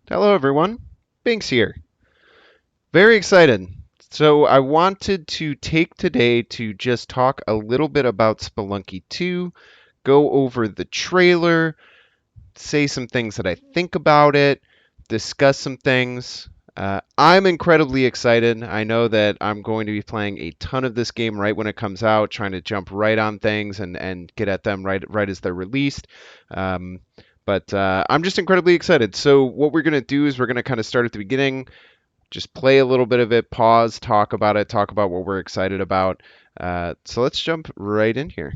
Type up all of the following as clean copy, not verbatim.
Hello everyone, Binks here. Very excited. So I wanted to take today to just talk a little bit about Spelunky 2, go over the trailer, say some things that I think about it, discuss some things. I'm incredibly excited. I know that I'm going to be playing a ton of this game right when it comes out, trying to jump right on things and get at them right as they're released. Um, but I'm just incredibly excited. So what we're going to do is we're going to kind of start at the beginning, just play a little bit of it, pause, talk about it, talk about what we're excited about. So let's jump right in here.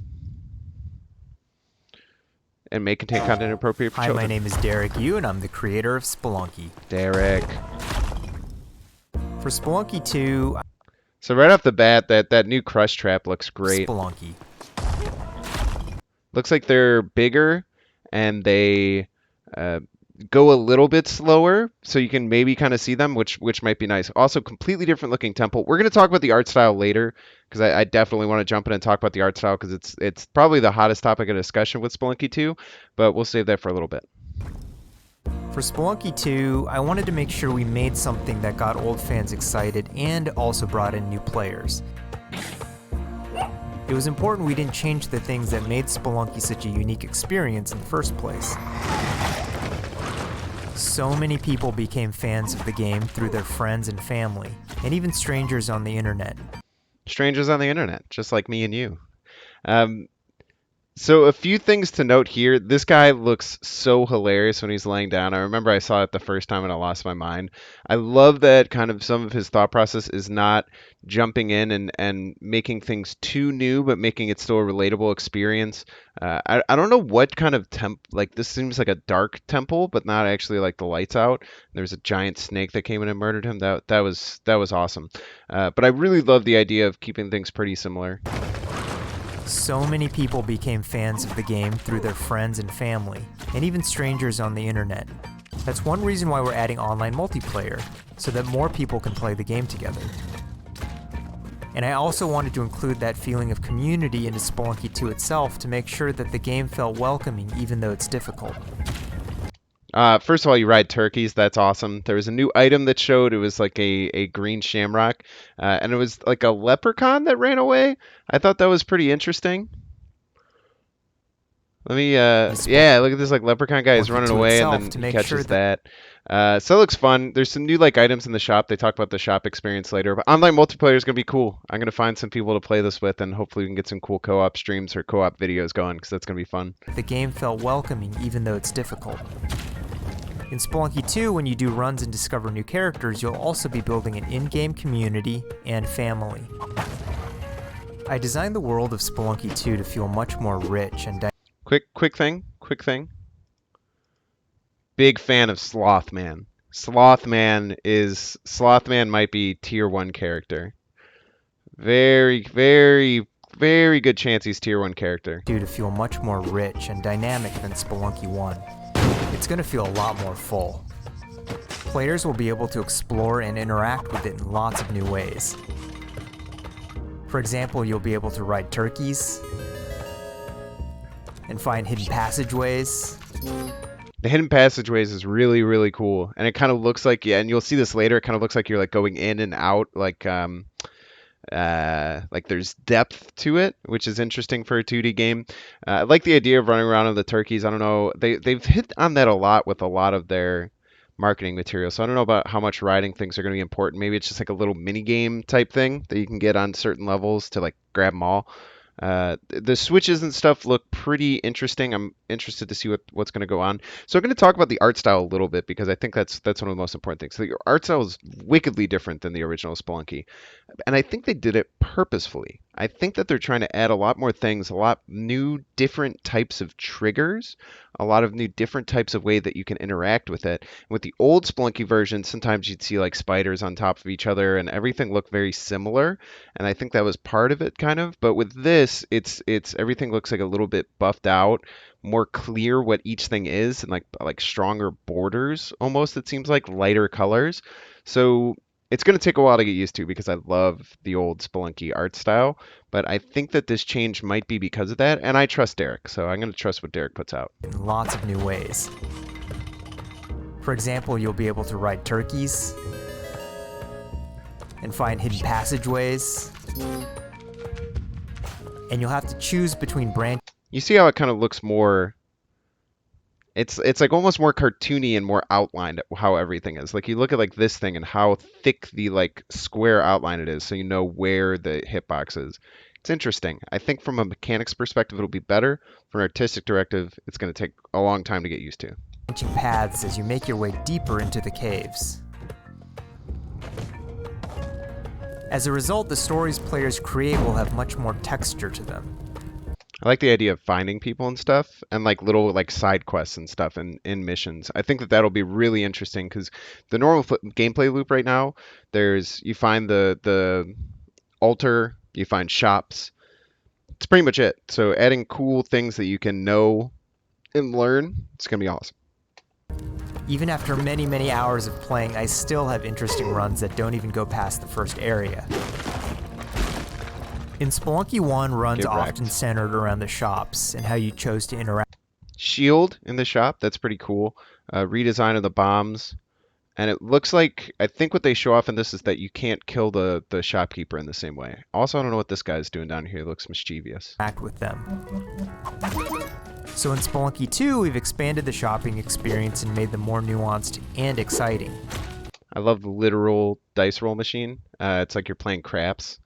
And may contain content appropriate for Hi, my children. name is Derek Yu, and I'm the creator of Spelunky. Derek. For Spelunky 2, So right off the bat, that new crush trap looks great. Spelunky. Looks like they're bigger and they uh, go a little bit slower, so you can maybe kind of see them, which might be nice. Also, completely different looking temple. We're going to talk about the art style later because I definitely want to jump in and talk about the art style because it's probably the hottest topic of discussion with Spelunky 2, but we'll save that for a little bit. For Spelunky 2, I wanted to make sure we made something that got old fans excited and also brought in new players. It was important we didn't change the things that made Spelunky such a unique experience in the first place. So many people became fans of the game through their friends and family, and even strangers on the internet. Strangers on the internet, just like me and you. Um, So a few things to note here. This guy looks so hilarious when he's laying down. I remember I saw it the first time and I lost my mind. I love that kind of some of his thought process is not jumping in and making things too new, but making it still a relatable experience. I don't know what kind of like this seems like a dark temple, but not actually like the lights out. There's a giant snake that came in and murdered him. That was awesome. But I really love the idea of keeping things pretty similar. So many people became fans of the game through their friends and family, and even strangers on the internet. That's one reason why we're adding online multiplayer, so that more people can play the game together. And I also wanted to include that feeling of community into Spelunky 2 itself to make sure that the game felt welcoming even though it's difficult. First of all, you ride turkeys. That's awesome. There was a new item that showed it was like a green shamrock, and it was like a leprechaun that ran away. I thought that was pretty interesting. Let me, yeah, look at this like leprechaun guy is Spelunky running 2 away and itself then to he make sure catches that that. So it looks fun. There's some new like items in the shop. They talk about the shop experience later. But online multiplayer is gonna be cool. I'm gonna find some people to play this with, and hopefully we can get some cool co-op streams or co-op videos going because that's gonna be fun. the game felt welcoming even though it's difficult. In Spelunky 2, when you do runs and discover new characters, you'll also be building an in-game community and family. I designed the world of Spelunky 2 to feel much more rich and Quick thing. Big fan of Slothman. Slothman might be tier 1 character. Very good chance he's tier 1 character. to feel much more rich and dynamic than Spelunky 1. It's going to feel a lot more full. Players will be able to explore and interact with it in lots of new ways. For example, you'll be able to ride turkeys and find hidden passageways. The hidden passageways is really cool, and it kind of looks like, yeah, and you'll see this later. It kind of looks like you're like going in and out, like there's depth to it, which is interesting for a 2D game. I like the idea of running around on the turkeys. I don't know, they've hit on that a lot with a lot of their marketing material. So I don't know about how much riding things are going to be important. Maybe it's just like a little mini game type thing that you can get on certain levels to like grab them all. The switches and stuff look pretty interesting. I'm interested to see what's going to go on. So I'm going to talk about the art style a little bit because I think that's one of the most important things. So the art style is wickedly different than the original Spelunky, and I think they did it purposefully. I think that they're trying to add a lot more things, a lot new different types of triggers, a lot of new different types of way that you can interact with it. And with the old Spelunky version, sometimes you'd see like spiders on top of each other and everything looked very similar, and I think that was part of it kind of. But with this, it's everything looks like a little bit buffed out, more clear what each thing is, and like stronger borders almost. It seems like lighter colors. So it's going to take a while to get used to because I love the old Spelunky art style, but I think that this change might be because of that, and I trust Derek, so I'm going to trust what Derek puts out. In lots of new ways. For example, you'll be able to ride turkeys and find hidden passageways. And you'll have to choose between branches. You see how it kind of looks more. It's like almost more cartoony and more outlined how everything is. Like you look at like this thing and how thick the like square outline it is, so you know where the hitbox is. It's interesting. I think from a mechanics perspective, it'll be better. From an artistic directive, it's going to take a long time to get used to. Branching paths as you make your way deeper into the caves. As a result, the stories players create will have much more texture to them. I like the idea of finding people and stuff, and like little like side quests and stuff in missions. I think that that'll be really interesting because the normal gameplay loop right now, you find the altar, you find shops. It's pretty much it. So adding cool things that you can know and learn, it's gonna be awesome. Even after many, many hours of playing, I still have interesting runs that don't even go past the first area. In Spelunky 1, runs often centered around the shops and how you chose to interact. Shield in the shop, that's pretty cool. Redesign of the bombs. And it looks like, I think what they show off in this is that you can't kill the shopkeeper in the same way. Also, I don't know what this guy's doing down here. He looks mischievous. Act with them. So in Spelunky 2, we've expanded the shopping experience and made them more nuanced and exciting. I love the literal dice roll machine. It's like you're playing craps.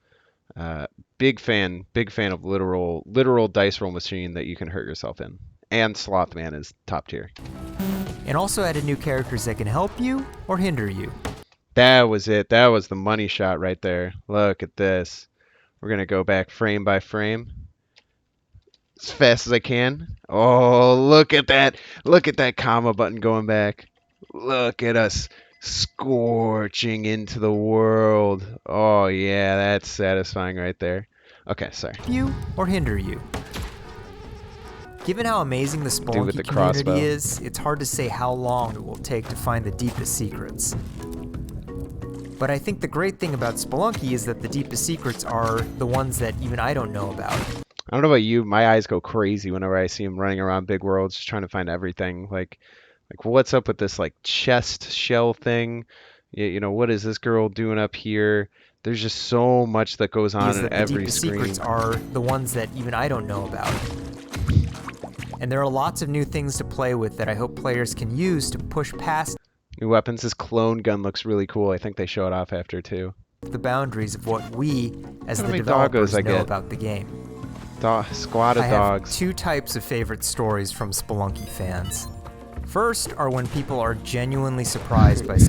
Big fan of literal dice roll machine that you can hurt yourself in. And Slothman is top tier. And also added new characters that can help you or hinder you. That was it. That was the money shot right there. Look at this. We're going to go back frame by frame as fast as I can. Oh, look at that. Look at that comma button going back. Look at us scorching into the world. Oh, yeah, that's satisfying right there. Okay, sorry. You or hinder you. Given how amazing the Spelunky community is, it's hard to say how long it will take to find the deepest secrets. But I think the great thing about Spelunky is that the deepest secrets are the ones that even I don't know about. I don't know about you, my eyes go crazy whenever I see him running around big worlds just trying to find everything. Like what's up with this like chest shell thing? You know, what is this girl doing up here? There's just so much that goes on in every screen. The deepest secrets are the ones that even I don't know about. And there are lots of new things to play with that I hope players can use to push past. New weapons. This clone gun looks really cool. I think they show it off after too. The boundaries of what we, as the developers, know about the game. Squad of dogs. I have two types of favorite stories from Spelunky fans. First are when people are genuinely surprised by...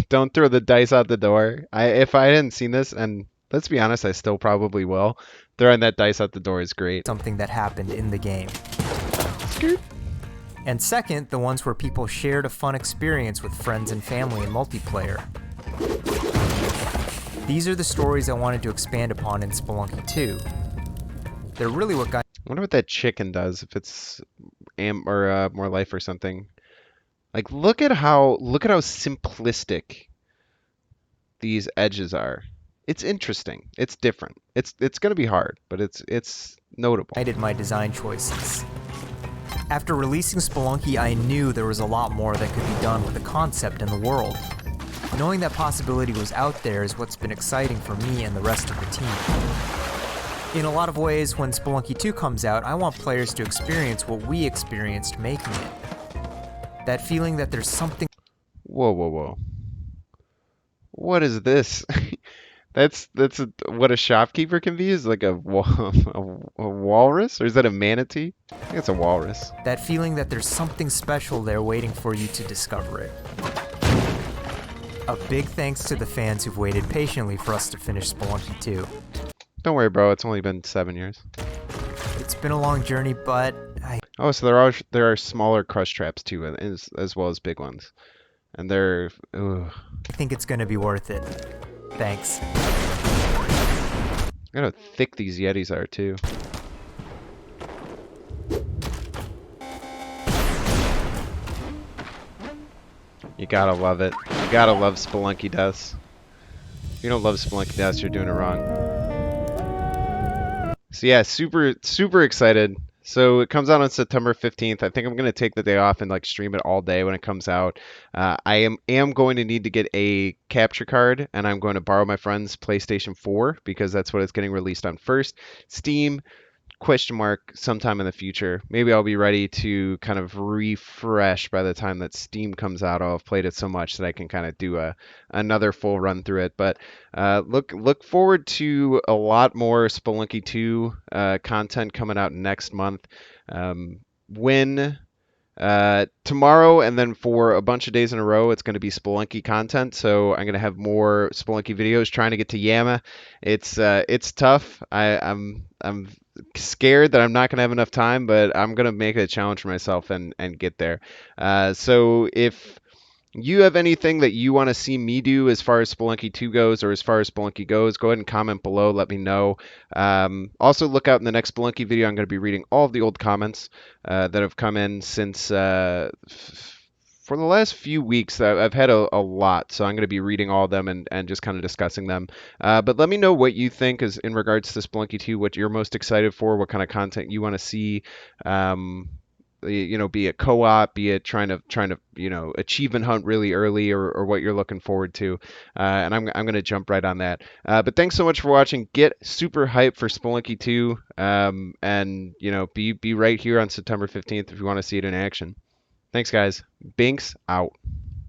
Don't throw the dice out the door. If I hadn't seen this, and let's be honest, I still probably will, throwing that dice out the door is great. Something that happened in the game. And second, the ones where people shared a fun experience with friends and family in multiplayer. These are the stories I wanted to expand upon in Spelunky 2. They're really what got... I wonder what that chicken does, if it's more life or something. Like, look at how simplistic these edges are. It's interesting. It's different. It's going to be hard, but it's notable. I did my design choices. After releasing Spelunky, I knew there was a lot more that could be done with the concept and the world. Knowing that possibility was out there is what's been exciting for me and the rest of the team. In a lot of ways, when Spelunky 2 comes out, I want players to experience what we experienced making it. That feeling that there's something... Whoa. What is this? What a shopkeeper can be, is like a walrus? Or is that a manatee? I think it's a walrus. That feeling that there's something special there waiting for you to discover it. A big thanks to the fans who've waited patiently for us to finish Spelunky 2. Don't worry, bro. It's only been 7 years. It's been a long journey, but Oh, so there are smaller crush traps too, as well as big ones. And they're... Ugh. I think it's going to be worth it. Thanks. Look how thick these Yetis are, too. You gotta love it. You gotta love Spelunky Deaths. If you don't love Spelunky Deaths, you're doing it wrong. So yeah, super excited. So it comes out on September 15th. I think I'm going to take the day off and like stream it all day when it comes out. I am going to need to get a capture card, and I'm going to borrow my friend's PlayStation 4 because that's what it's getting released on first. Steam, question mark, sometime in the future. Maybe I'll be ready to kind of refresh by the time that Steam comes out. I'll have played it so much that I can kind of do a another full run through it. But look forward to a lot more Spelunky 2 content coming out next month. When tomorrow and then for a bunch of days in a row, it's going to be Spelunky content. So I'm going to have more Spelunky videos trying to get to Yama. It's tough. I'm scared that I'm not going to have enough time, but I'm going to make it a challenge for myself and get there. So if you have anything that you want to see me do as far as Spelunky 2 goes or as far as Spelunky goes, go ahead and comment below. Let me know. Also, look out in the next Spelunky video. I'm going to be reading all of the old comments that have come in since for the last few weeks. I've had a lot, so I'm going to be reading all of them and just kind of discussing them. But let me know what you think is in regards to Spelunky 2, what you're most excited for, what kind of content you want to see. Be it co-op, be it trying to achievement hunt really early, or what you're looking forward to, and I'm gonna jump right on that. But thanks so much for watching. Get super hyped for Spelunky 2, and be right here on September 15th if you want to see it in action. Thanks, guys. Binks out.